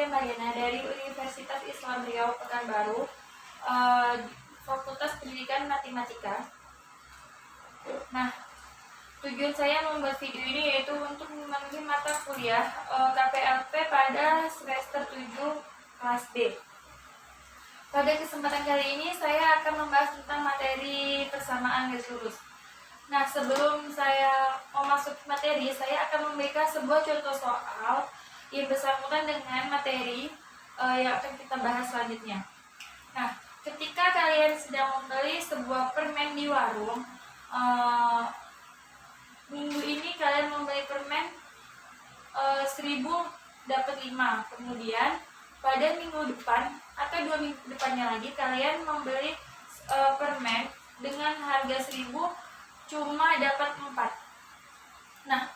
saya Mariana dari Universitas Islam Riau Pekanbaru, Fakultas Pendidikan Matematika. Nah, tujuan saya membuat video ini yaitu untuk memenuhi mata kuliah KPLP pada semester 7 kelas B. Pada kesempatan kali ini saya akan membahas tentang materi persamaan garis lurus. Nah, sebelum saya masuk materi, saya akan memberikan sebuah contoh soal yang bersangkutan dengan materi yang akan kita bahas selanjutnya. Nah, ketika kalian sedang membeli sebuah permen di warung, minggu ini kalian membeli permen 1000 dapat 5. Kemudian pada minggu depan atau 2 minggu depannya lagi kalian membeli permen dengan harga 1000 cuma dapat 4. Nah,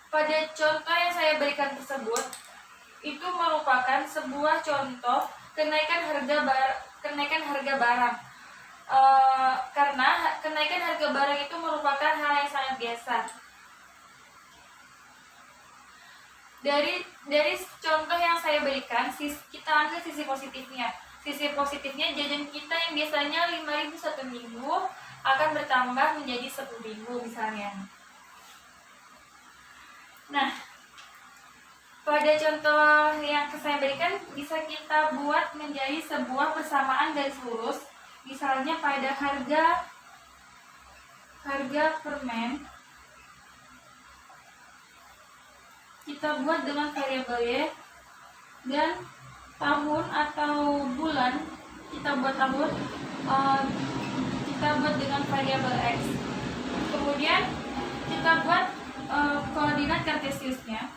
pada contoh yang saya berikan tersebut itu merupakan sebuah contoh kenaikan harga barang. Karena kenaikan harga barang itu merupakan hal yang sangat biasa. Dari contoh yang saya berikan, kita ambil sisi positifnya. Sisi positifnya, jajan kita yang biasanya 5.000 satu minggu akan bertambah menjadi 10.000 misalnya. Nah, pada contoh yang saya berikan bisa kita buat menjadi sebuah persamaan garis lurus. Misalnya pada harga permen kita buat dengan variabel Y, dan tahun atau bulan kita buat dengan variabel X. Kemudian kita buat koordinat kartesiusnya.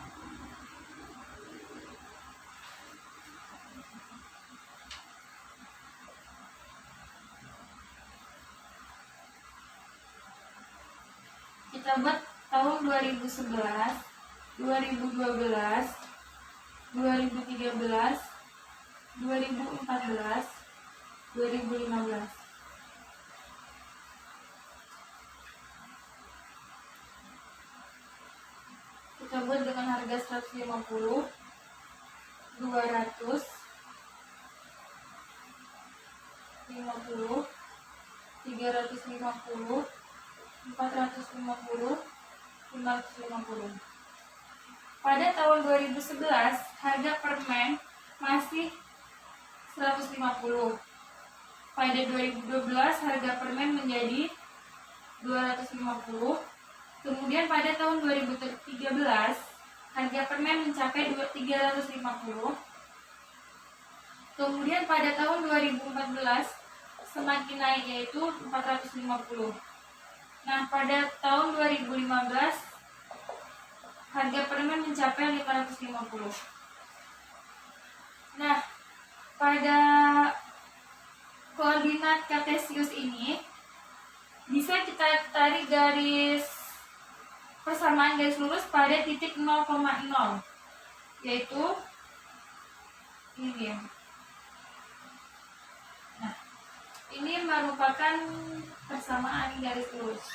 Kita buat tahun 2011, 2012, 2013, 2014, 2015. Kita buat dengan harga 150, 200, 50, 350, 450, 550. Pada tahun 2011 harga permen masih 150. Pada 2012 harga permen menjadi 250. Kemudian pada tahun 2013 harga permen mencapai 350. Kemudian pada tahun 2014 semakin naik yaitu 450. Nah, pada tahun 2015 harga permen mencapai 550. Nah, pada koordinat kartesius ini bisa kita tarik garis persamaan garis lurus pada titik 0,0, yaitu ini dia. Nah, ini merupakan persamaan garis lurus.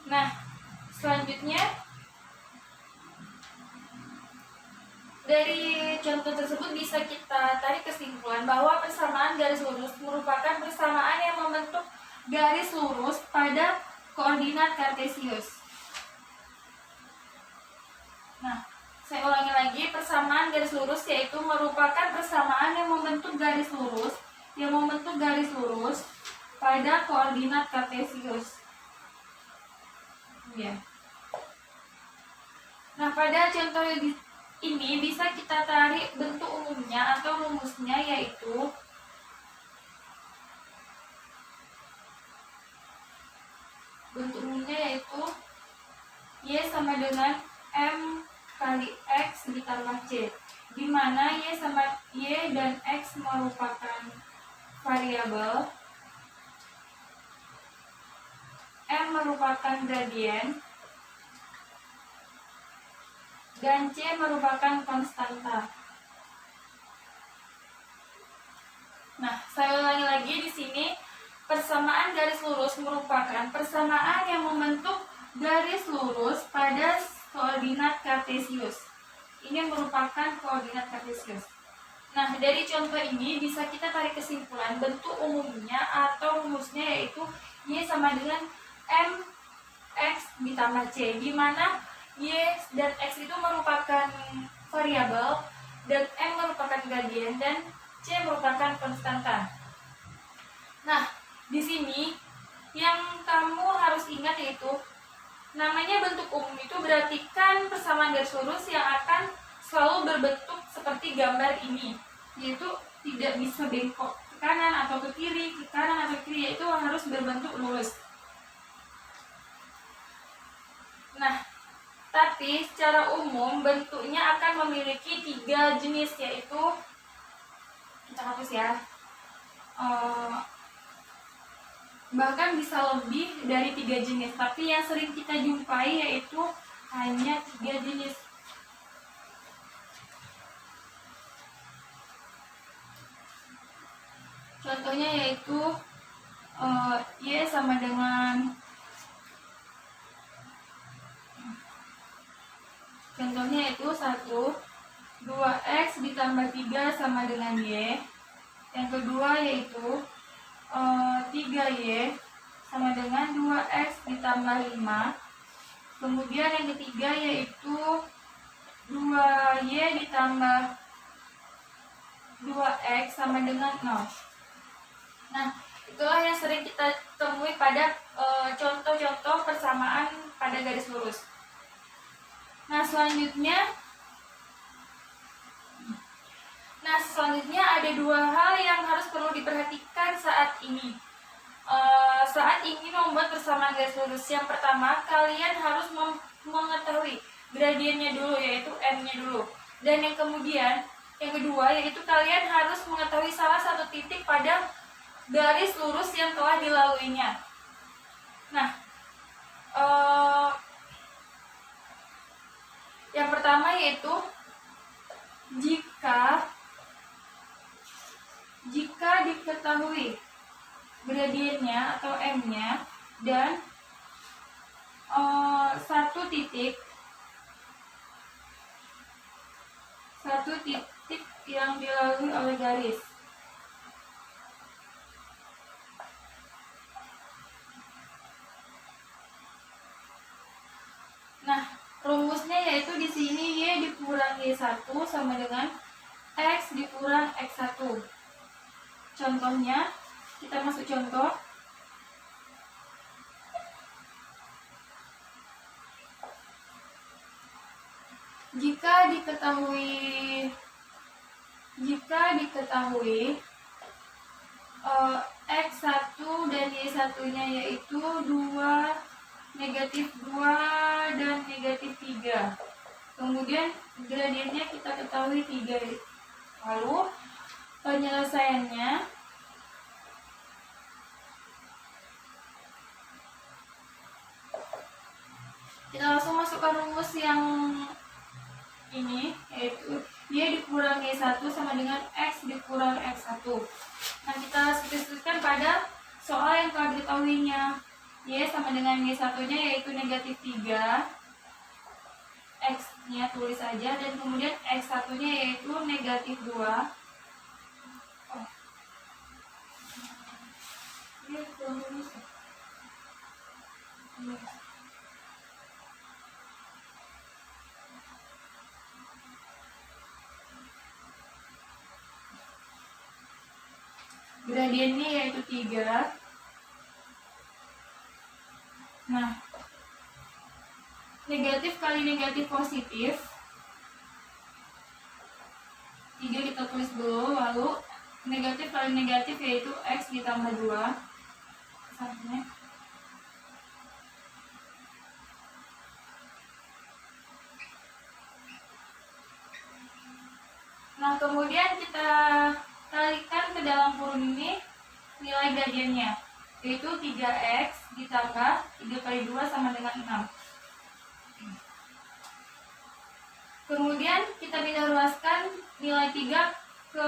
Nah, selanjutnya dari contoh tersebut bisa kita tarik kesimpulan bahwa persamaan garis lurus merupakan persamaan yang membentuk garis lurus pada koordinat kartesius. Nah, saya ulangi lagi, persamaan garis lurus yaitu merupakan persamaan yang membentuk garis lurus pada koordinat kartesius. Ya. Nah, pada contoh ini bisa kita tarik bentuk umumnya atau rumusnya, yaitu Y sama dengan M kali X ditambah C, di mana Y dan X merupakan variabel, M merupakan gradien, dan C merupakan konstanta. Nah, saya ulangi lagi di sini, persamaan garis lurus merupakan persamaan yang membentuk garis lurus pada koordinat kartesius. Ini merupakan koordinat kartesius. Nah, dari contoh ini bisa kita tarik kesimpulan bentuk umumnya atau rumusnya yaitu Y sama dengan mx ditambah C, di mana Y dan X itu merupakan variabel dan M merupakan gradien dan C merupakan konstanta. Nah, di sini yang kamu harus ingat yaitu namanya bentuk umum itu berarti kan persamaan garis lurus yang akan selalu berbentuk seperti gambar ini, yaitu tidak bisa bengkok ke kanan atau ke kiri, yaitu harus berbentuk lurus. Nah, tapi secara umum bentuknya akan memiliki 3 jenis, yaitu kita hapus ya. Bahkan bisa lebih dari 3 jenis, tapi yang sering kita jumpai yaitu hanya 3 jenis. Contohnya yaitu Y sama dengan contohnya yaitu 1, 2x ditambah 3 sama dengan Y. Yang kedua yaitu 3y sama dengan 2x ditambah 5. Kemudian yang ketiga yaitu 2y ditambah 2x sama dengan 0. Nah, itulah yang sering kita temui pada contoh-contoh persamaan pada garis lurus. Nah, selanjutnya ada 2 hal yang harus perlu diperhatikan saat ini. Saat ingin membuat persamaan garis lurus, yang pertama kalian harus mengetahui gradiennya dulu, yaitu m-nya dulu. Dan yang kedua yaitu kalian harus mengetahui salah satu titik pada garis lurus yang telah dilaluinya. Nah, yang pertama yaitu jika diketahui gradiennya atau m-nya dan satu titik yang dilalui oleh garis. Nah, rumusnya yaitu di sini Y dikurang Y1 sama dengan X dikurang X1. Contohnya, kita masuk contoh. Jika diketahui X1 dan Y1-nya yaitu 2, negatif 2 dan negatif 3. Kemudian gradiennya kita ketahui 3. Lalu penyelesaiannya kita langsung masukkan rumus yang ini, yaitu Y dikurang Y1 sama dengan X dikurang X1. Nah, kita substitusikan pada soal yang telah diketahuinya. Y sama dengan Y1-nya yaitu negatif 3, X-nya tulis saja, dan kemudian X1-nya yaitu negatif 2. Gradiennya yaitu 3. Nah, negatif kali negatif positif, 3 kita tulis dulu, lalu negatif kali negatif yaitu X ditambah 2. Sampingnya. Nah, kemudian kita kalikan ke dalam kurung ini nilai gradiennya, yaitu 3x ditambah 3 kali 2 sama dengan 6. Kemudian kita pindah ruaskan nilai 3 ke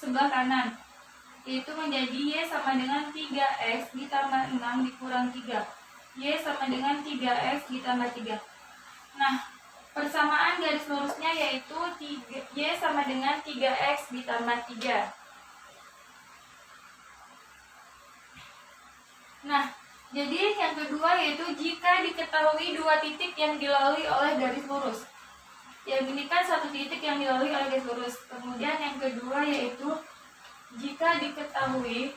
sebelah kanan, yaitu menjadi Y sama dengan 3X ditambah 6 dikurang 3. Y sama dengan 3X ditambah 3. Nah, persamaan garis lurusnya yaitu Y sama dengan 3X ditambah 3. Nah, jadi yang kedua yaitu jika diketahui dua titik yang dilalui oleh garis lurus. Yang ini kan satu titik yang dilalui oleh garis lurus. Kemudian yang kedua yaitu jika diketahui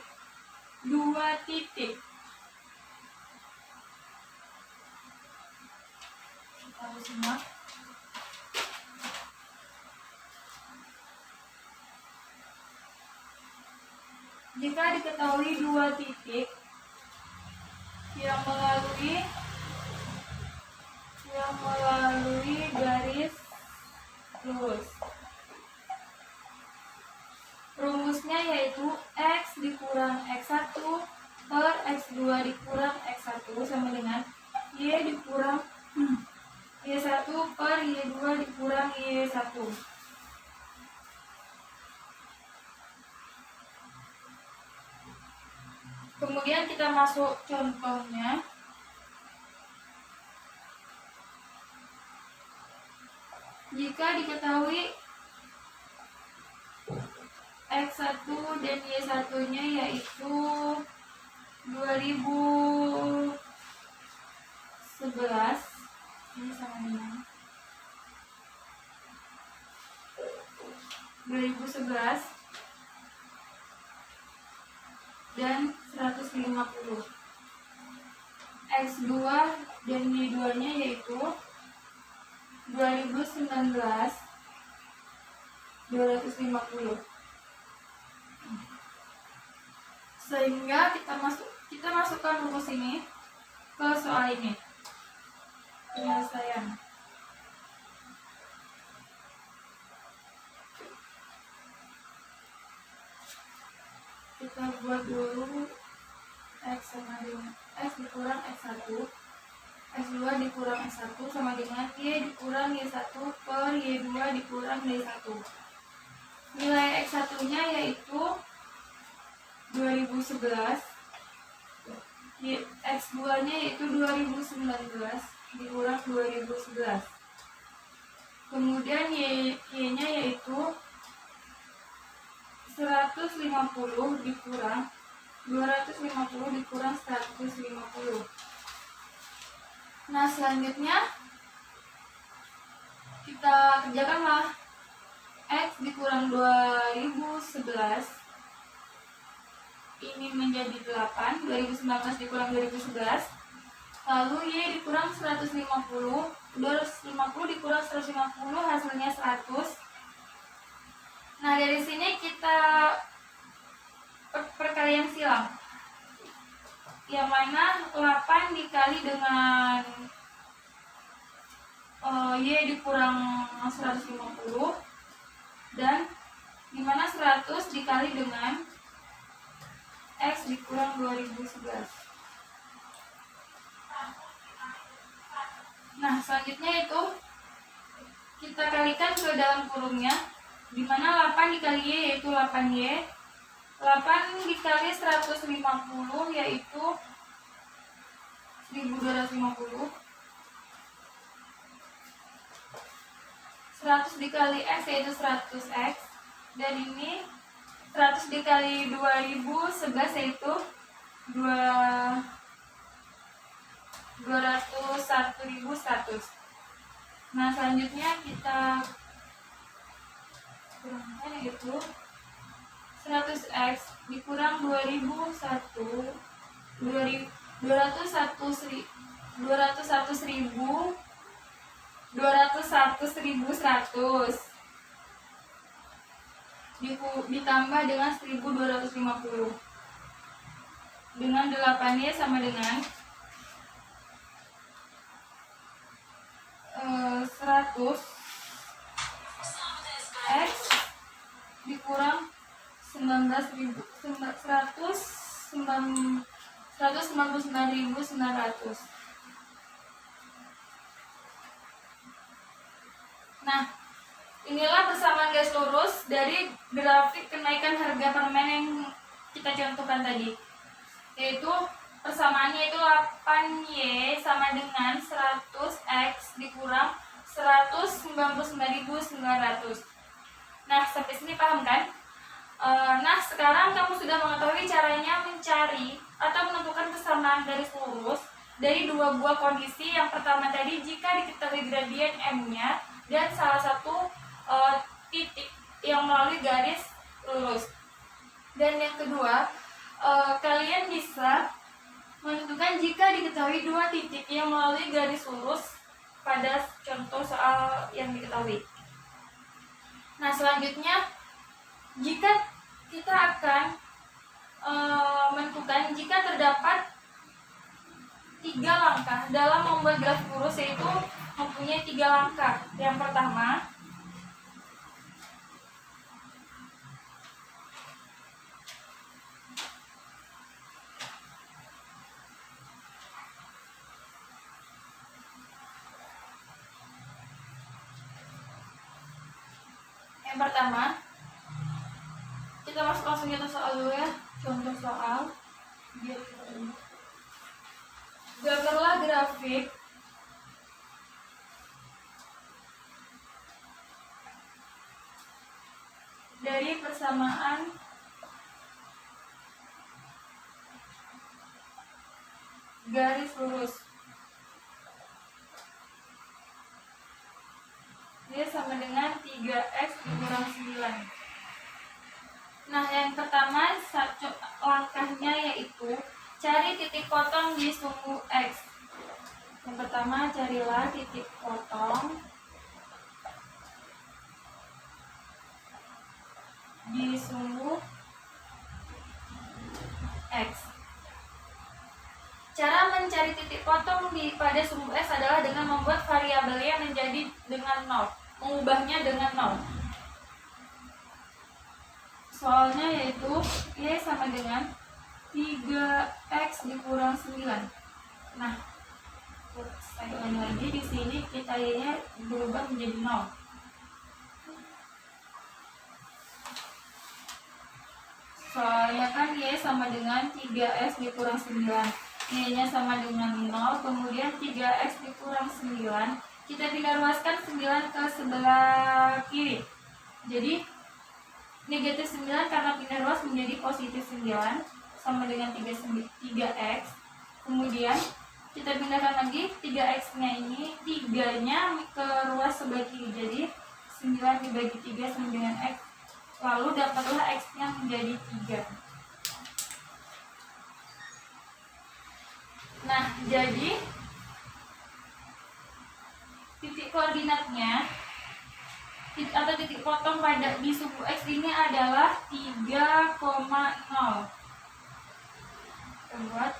dua titik. Tahu semua. Jika diketahui dua titik yang melalui garis lurus, rumusnya yaitu X dikurang X1 per X2 dikurang X1 sama dengan Y dikurang Y1 per Y2 dikurang Y1. Kemudian kita masuk contohnya. Jika diketahui X1 dan Y1-nya yaitu 2011, ini sama dengan 2011 dan 150. X2 dan Y2-nya yaitu 2019 250. Sehingga kita masukkan rumus ini ke soal ini. Penyelesaian. Kita buat dulu X sama dengan X dikurang X1, X2 dikurang X1 sama dengan Y dikurang Y1 per Y2 dikurang Y1. Nilai X1-nya yaitu 2011, X2-nya yaitu 2019 dikurang 2011. Kemudian Y-nya yaitu 150 dikurang 250 dikurang 150. Nah, selanjutnya kita kerjakanlah. X dikurang 2011 ini menjadi 8, 2019 dikurang 2011. Lalu Y dikurang 150, 250 dikurang 150 hasilnya 100. Nah, dari sini kita perkalian silang, yang mana 8 dikali dengan Y dikurang 150 dan dimana 100 dikali dengan X dikurang 2011. Nah, selanjutnya itu kita kalikan ke dalam kurungnya, dimana 8 dikali Y yaitu 8Y, 8 dikali 150 yaitu 1250, 100 dikali X yaitu 100X, dan ini 100 dikali 2011 yaitu 201.100. Nah, selanjutnya kita kurangkan yaitu 100X dikurang 201.100 ditambah dengan 1250 dengan 8Y sama dengan 100 X dikurang 199.900. Nah, inilah persamaan garis lurus dari grafik kenaikan harga permen yang kita contohkan tadi, yaitu persamaannya itu 8Y sama dengan 100X dikurang 199.900. Nah, sampai sini paham kan? Nah, sekarang kamu sudah mengetahui caranya mencari atau menentukan kesamaan garis lurus dari dua buah kondisi. Yang pertama tadi, jika diketahui gradien M-nya dan salah satu titik yang melalui garis lurus. Dan yang kedua, kalian bisa menentukan jika diketahui dua titik yang melalui garis lurus pada contoh soal yang diketahui. Nah, selanjutnya, jika kita akan menentukan jika terdapat 3 langkah dalam membuat grafik lurus, yaitu mempunyai 3 langkah. Yang pertama, kita masuk langsung ke soal dulu ya. Contoh soal, gambarlah grafik dari persamaan garis lurus. Dia sama dengan 3X dikurang 9. Nah, yang pertama langkahnya yaitu cari titik potong di sumbu X. Yang pertama, carilah titik potong di sumbu X. Cara mencari titik potong pada sumbu X adalah dengan membuat variabelnya menjadi dengan 0, mengubahnya dengan 0. Soalnya yaitu Y sama dengan 3X dikurang 9. Nah, saya ulangi lagi, di sini kita Y-nya berubah menjadi 0. Soalnya kan Y sama dengan 3X dikurang 9. Y-nya sama dengan 0, kemudian 3X dikurang 9. Kita pindah ruaskan 9 ke sebelah kiri. Jadi negatif 9 karena pindah ruas menjadi positif 9 sama dengan 3X. Kemudian kita pindahkan lagi 3X-nya ini, 3-nya ke ruas sebelah kiri. Jadi 9 dibagi 3 sama dengan X. Lalu dapatlah X-nya menjadi 3. Nah, jadi titik koordinatnya atau titik potong pada di sumbu X ini adalah 3,0. Kita buat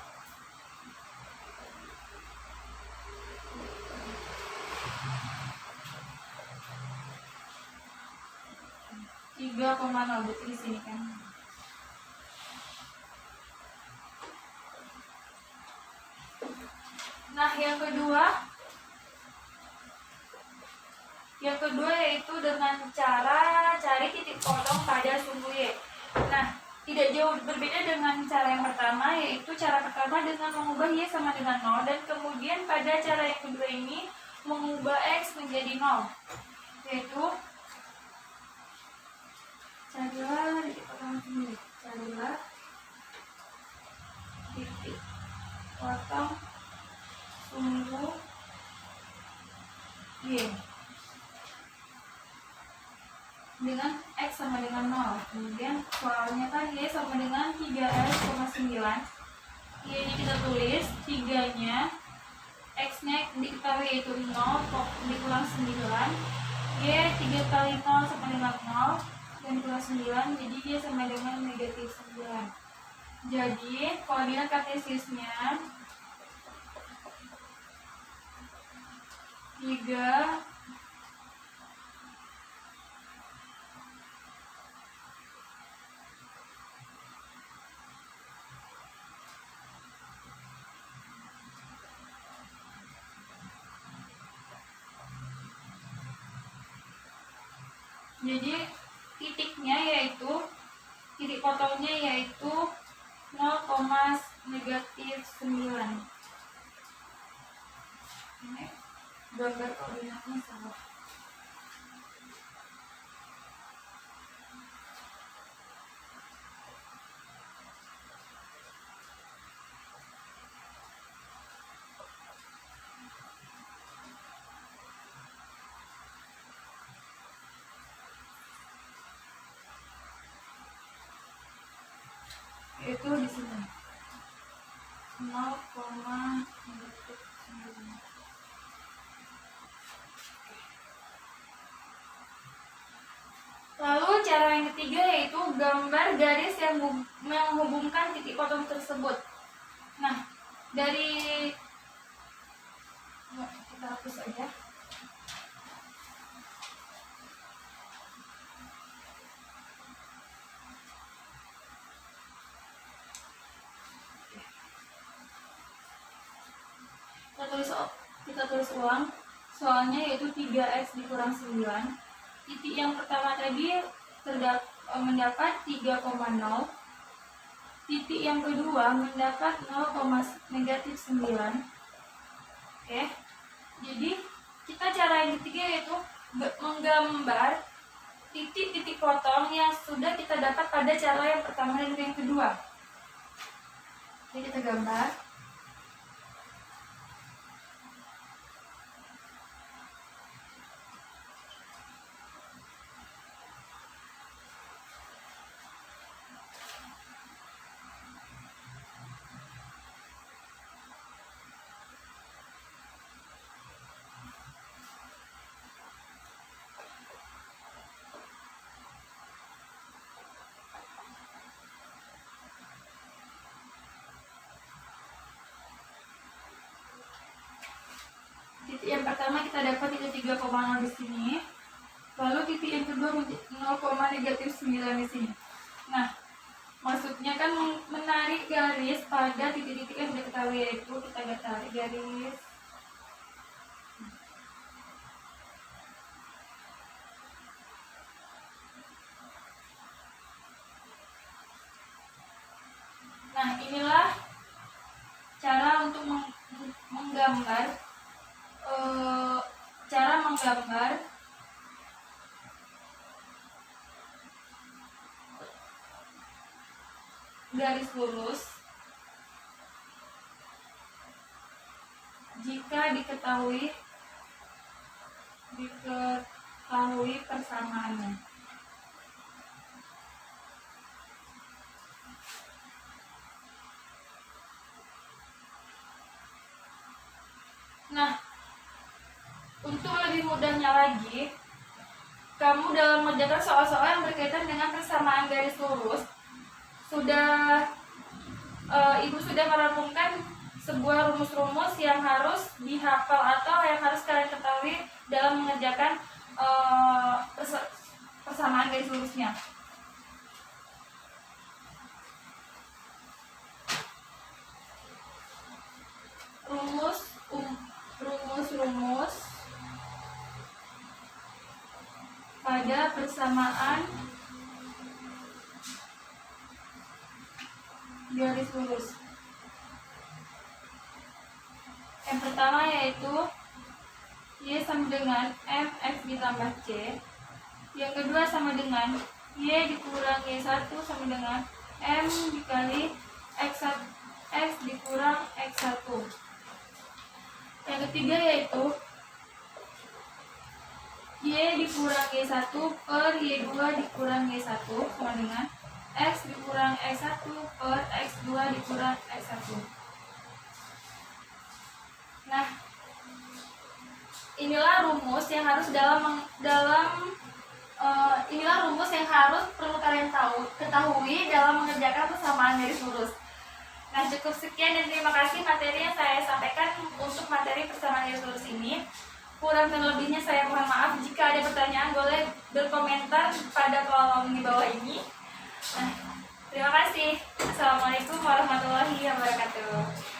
3,0 betul di sini kan. Nah, yang kedua yaitu dengan cara cari titik potong pada sumbu Y. Nah, tidak jauh berbeda dengan cara yang pertama, yaitu cara pertama dengan mengubah Y sama dengan 0, dan kemudian pada cara yang kedua ini mengubah X menjadi 0, yaitu carilah titik potong sendiri. Carilah titik potong sumbu Y dengan X sama dengan 0. Kemudian soalnya kan Y sama dengan 3X,9. Y ini kita tulis 3-nya, X-nya diketahui yaitu 0 dikurang 9. Y 3 kali 0 sama dengan 0 dan kurang 9, jadi Y sama dengan negatif 9. Jadi koordinat kartesiusnya 3 Jadi titiknya yaitu titik titik potongnya yaitu 0,-9. Ini gambar koordinatnya salah. Itu di sini 0,9. Lalu cara yang ketiga yaitu gambar garis yang menghubungkan titik potong tersebut. Nah, dari kita hapus aja. Kita tulis ulang soalnya yaitu 3x dikurang 9. Titik yang pertama tadi mendapat 3,0. Titik yang kedua mendapat 0,-9. Oke. Jadi kita cara yang ketiga yaitu menggambar titik-titik potong yang sudah kita dapat pada cara yang pertama dan yang kedua. Jadi kita gambar. Titik yang pertama kita dapat itu 3,0 di sini. Lalu titik yang kedua 0,-9 di sini. Nah, maksudnya kan menarik garis pada titik-titik yang sudah ketahui, yaitu kita tarik garis. Nah, inilah cara untuk menggambar garis lurus jika diketahui persamaannya. Nah, untuk lebih mudahnya lagi, kamu dalam mengerjakan soal-soal yang berkaitan dengan persamaan garis lurus, Ibu sudah merampungkan sebuah rumus-rumus yang harus dihafal atau yang harus kalian ketahui dalam mengerjakan persamaan garis lurusnya. Rumus pada persamaan garis lurus. Yang pertama yaitu Y sama dengan MX ditambah C. Yang kedua sama dengan Y dikurang Y1 sama dengan M dikali X dikurang X1. Yang ketiga yaitu Y dikurang Y1 per Y2 dikurang Y1 sama dengan X dikurang X1 per X2 dikurang X1. Nah, inilah rumus yang harus perlu kalian ketahui dalam mengerjakan persamaan garis lurus. Nah, cukup sekian dan terima kasih materi yang saya sampaikan untuk materi persamaan garis lurus ini. Kurang dan lebihnya saya mohon maaf. Jika ada pertanyaan boleh berkomentar pada kolom di bawah ini. Nah, terima kasih. Assalamualaikum warahmatullahi wabarakatuh.